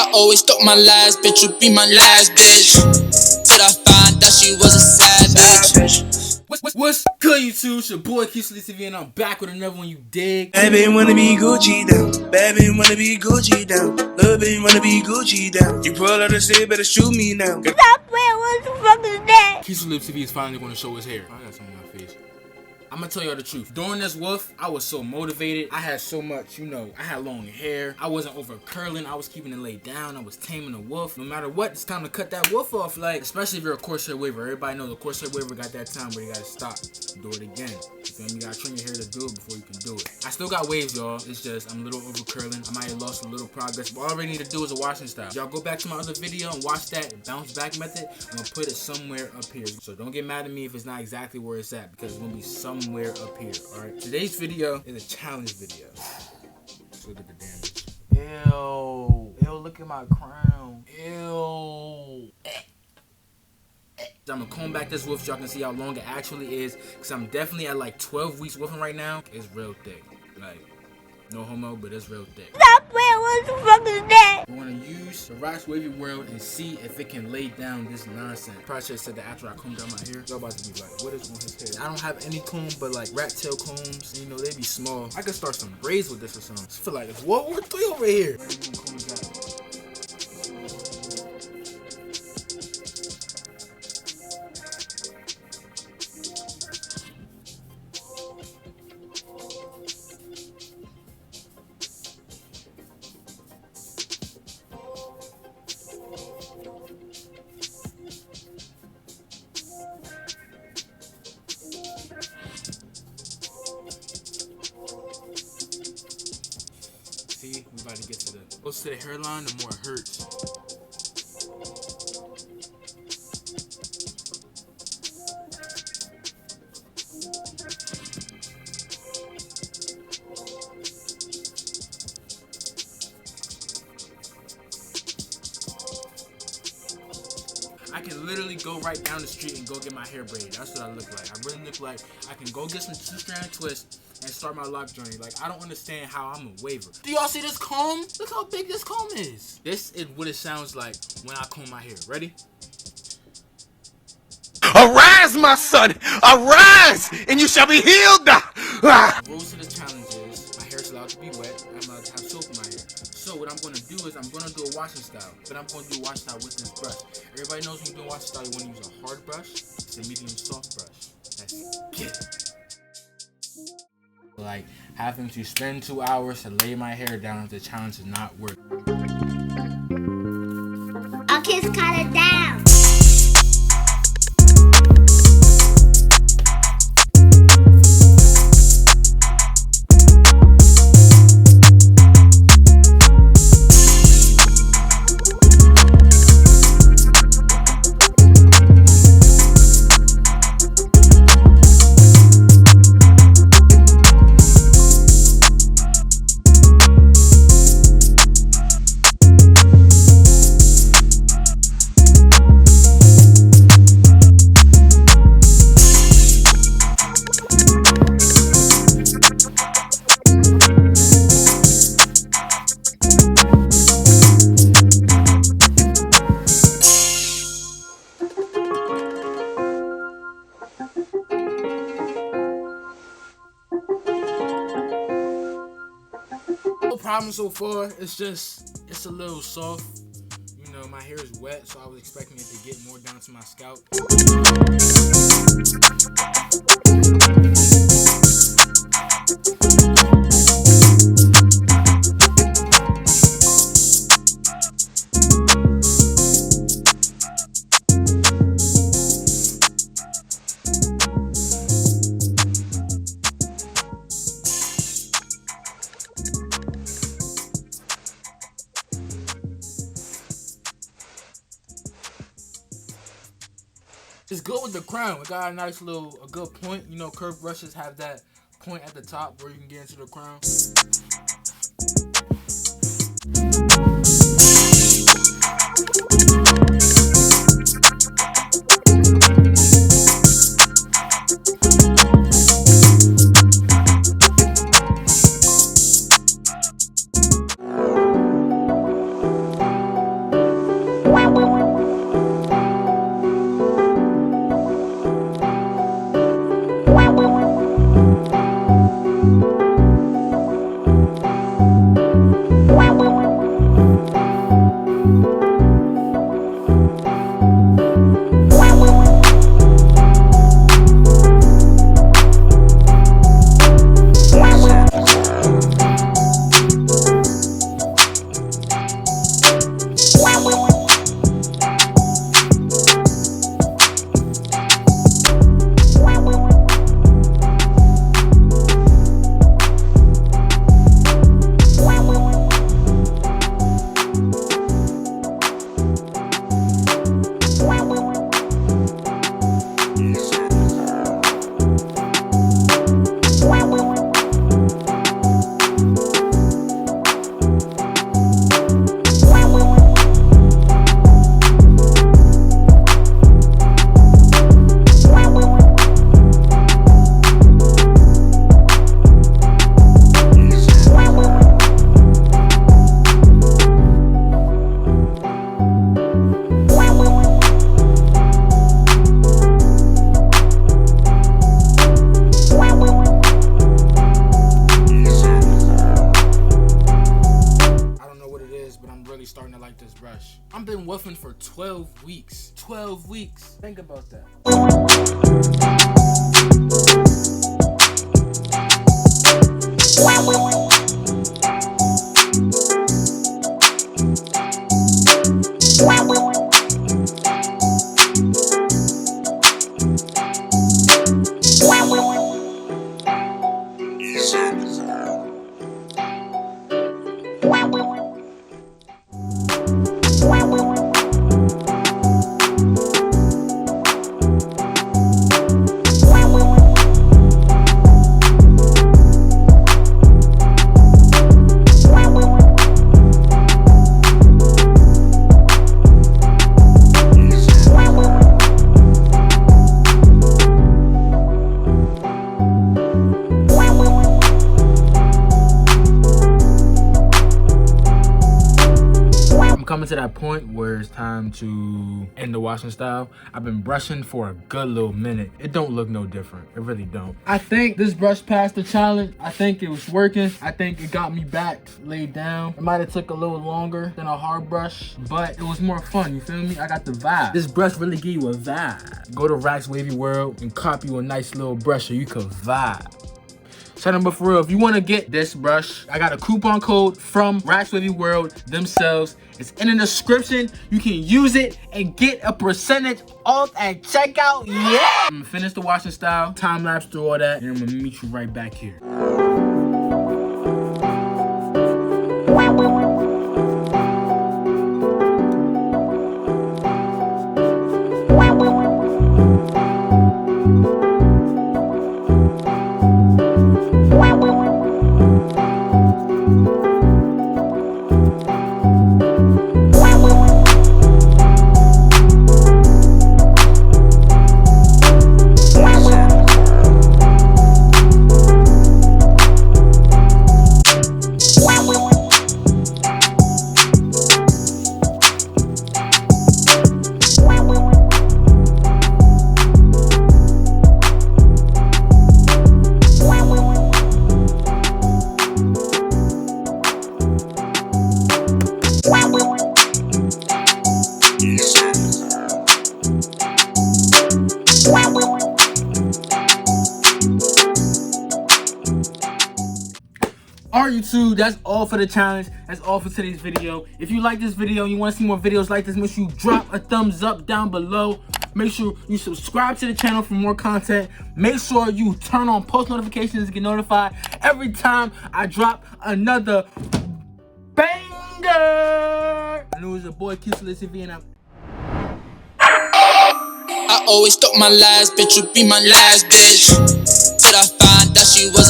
I always thought my last bitch would be my last bitch, till I find out she was a savage. What's good, YouTube? It's your boy Keisha TV, and I'm back with another one. You dig? Baby wanna be Gucci down. Baby wanna be Gucci down. Little baby wanna be Gucci down. You pull out the shit, better shoot me now. Stop playing, what the fuck is that? Keisha TV is finally going to show his hair. I got something on my face. I'm gonna tell y'all the truth. During this wolf, I was so motivated. I had so much, I had long hair. I wasn't over curling. I was keeping it laid down. I was taming the wolf. No matter what, it's time to cut that wolf off. Like, especially if you're a corset waver. Everybody knows the corset waver got that time where you gotta stop and do it again. You feel me? You gotta trim your hair to do it before you can do it. I still got waves, y'all. It's just I'm a little over curling. I might have lost a little progress, but all I really need to do is a washing style. Y'all go back to my other video and watch that bounce back method. I'm gonna put it somewhere up here. So don't get mad at me if it's not exactly where it's at, because it's gonna be somewhere up here. Alright, today's video is a challenge video. Let's look at the damage. Ew. Ew, look at my crown. Ew. I'm gonna comb back this wolf so y'all can see how long it actually is, because I'm definitely at like 12 weeks wolfing right now. It's real thick. Like, no homo, but it's real thick. Stop playing, what the fuck is that? We're gonna use the Rocks Wavy World and see if it can lay down this nonsense. Probably should have said that after I combed down my hair. Y'all about to be like, what is on his hair? I don't have any comb, but like rat tail combs, they be small. I could start some braids with this or something. I feel like it's World War III over here. See, we about to get to the closer to the hairline, the more it hurts. I can literally go right down the street and go get my hair braided. That's what I look like. I really look like I can go get some 2-strand twists and start my lock journey. Like, I don't understand how I'm a waver. Do y'all see this comb? Look how big this comb is. This is what it sounds like when I comb my hair. Ready? Arise, my son! Arise! And you shall be healed! The rules to the challenge is my hair is allowed to be wet. I'm allowed to have soap in my hair. So what I'm going to do is I'm going to do a washing style. But I'm going to do a washing style with this brush. Everybody knows when you do a washing style, you want to use a hard brush. It's a medium soft brush. Let's get it. Like, having to spend 2 hours to lay my hair down if the challenge is not work. I'll kiss cut it down. No problem so far. It's a little soft. My hair is wet, so I was expecting it to get more down to my scalp. It's good with the crown. It got a nice a good point. Curved brushes have that point at the top where you can get into the crown. I'm really starting to like this brush. I've been woofing for 12 weeks. 12 weeks. Think about that. Coming to that point where it's time to end the washing style. I've been brushing for a good little minute. It don't look no different. It really don't. I think this brush passed the challenge. I think it was working. I think it got me back laid down. It might have took a little longer than a hard brush, but it was more fun, you feel me? I got the vibe. This brush really give you a vibe. Go to Rack's Wavy World and cop you a nice little brush so you can vibe. Shout out, but for real, if you want to get this brush, I got a coupon code from Rack's Wavy World themselves. It's in the description. You can use it and get a percentage off at checkout. Yeah! I'm gonna finish the washing style, time lapse through all that, and I'm gonna meet you right back here. Alright YouTube, that's all for the challenge. That's all for today's video. If you like this video and you want to see more videos like this, make sure you drop a thumbs up down below. Make sure you subscribe to the channel for more content. Make sure you turn on post notifications to get notified every time I drop another banger. I know it's your boy QCLCV and I always thought my last bitch would be my last bitch, till I find out she was